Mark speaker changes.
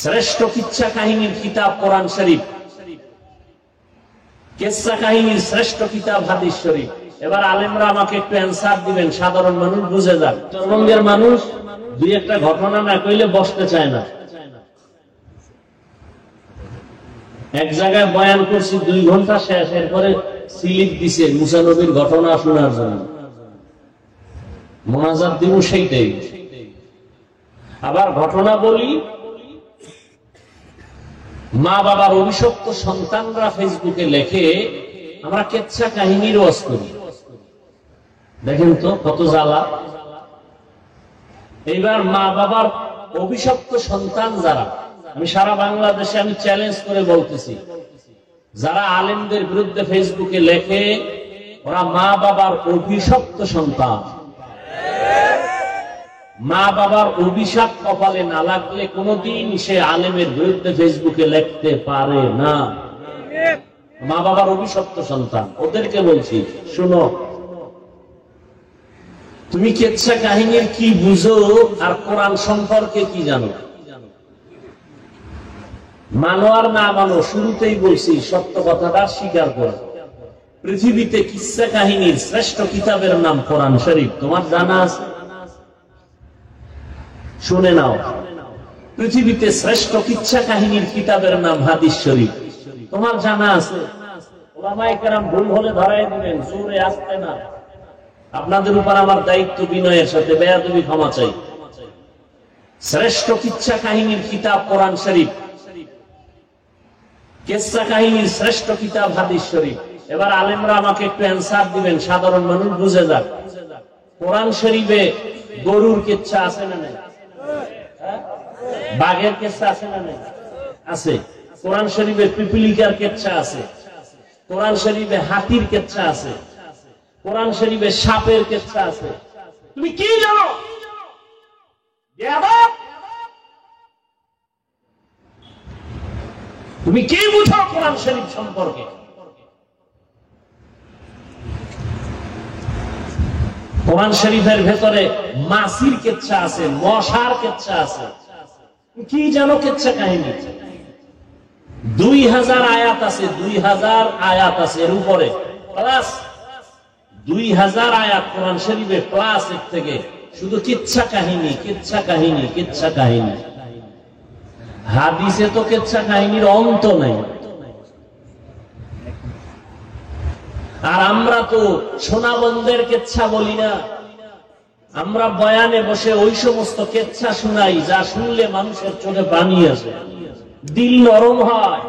Speaker 1: শ্রেষ্ঠ কিচ্ছা কাহিনীর কিতাব কোরআন শরীফ, কিচ্ছা কাহিনীর শ্রেষ্ঠ কিতাব হাদিস শরীফ। এবার আলেমরা আমাকে একটু অ্যান্সার দিবেন, সাধারণ মানুষ বুঝে যাক। উত্তরবঙ্গের মানুষ দুই একটা ঘটনা না কইলে বসতে চায় না। এক জায়গায় বয়ান করছি 2 ঘন্টা, শেষ এরপরে সিলিপ দিছে মুসা নবীর ঘটনা শোনার জন্য। মোনাজাত দিব সেইটাই। আবার ঘটনা বলি, মা বাবার অভিশপ্ত সন্তানরা ফেসবুকে লেখে আমরা কেচ্ছা কাহিনীর ওয়াজ করি। দেখেন তো কত জ্বালা। এইবার মা বাবার অভিশপ্ত সন্তান যারা, আমি সারা বাংলাদেশে আমি চ্যালেঞ্জ করে বলতেছি, যারা আলেমদের বিরুদ্ধে ফেসবুকে লেখে ওরা মা বাবার অভিশপ্ত সন্তান। মা বাবার অভিশাপ কপালে না লাগলে কোনোদিন সে আলেমের বিরুদ্ধে ফেসবুকে লিখতে পারে না। মা বাবার অভিশপ্ত সন্তান, ওদেরকে বলছি শুনো, তুমি কিচ্ছা কাহিনীর কি বুঝো আর কোরআন সম্পর্কে কি জানো? মানো আর না মানো, শুরুতেই বলছি সত্য কথাটা স্বীকার করো। পৃথিবীতে কিচ্ছা কাহিনীর শ্রেষ্ঠ কিতাবের নাম কোরআন শরীফ, তোমার জানা আছে? শুনে নাও, পৃথিবীতে শ্রেষ্ঠ কিচ্ছা কাহিনীর কিতাবের নাম হাদিস শরীফ, তোমার জানা আছে? ওলামায়ে কেরাম ভুল হলে ধরাই দিবেন, জোরে আসতে না। আপনাদের উপর আমার দায়িত্ব বিনয়ের সাথে, বেয়াদবি ক্ষমা চাই। শ্রেষ্ঠ কিচ্ছা কাহিনীর কিতাব কোরআন শরীফ, কিচ্ছা কাহিনীর শ্রেষ্ঠ কিতাব হাদিস শরীফ। এবার আলেমরা আমাকে একটু অ্যান্সার দিবেন, সাধারণ মানুষ বুঝে যাক। কোরআন শরীফে গরুর কিচ্ছা আছে না নাই? বাঘের কিচ্ছা আছে না নাই? আছে। কোরআন শরীফে পিপিলিকার কিচ্ছা আছে, কোরআন শরীফে হাতির কিচ্ছা আছে, কোরআন শরীফে সাপের কিচ্ছা আছে। তুমি কি জানো? তুমি কি বুঝো কোরআন শরীফ সম্পর্কে? কোরআন শরীফের ভেতরে মাছির কিচ্ছা আছে, মশার কিচ্ছা আছে। কি জানো কিচ্ছা কাহিনী? 2000 আয়াত আছে, 2000 আয়াত আছে এর উপরে, প্লাস 2000 আয়াত কোরআন শরীফে, প্লাস এর থেকে শুধু কিচ্ছা কাহিনী, কিচ্ছা কাহিনী, কিচ্ছা কাহিনী। হাদিসে তো কিচ্ছা কাহিনীর অন্ত নাই। আর আমরা তো সোনাবন্দের কিচ্ছা বলি না, আমরা বয়ানে বসে ওই সমস্ত কিচ্ছা শোনাই যা শুনলে মানুষের চোখে পানি আসে, দিল নরম হয়।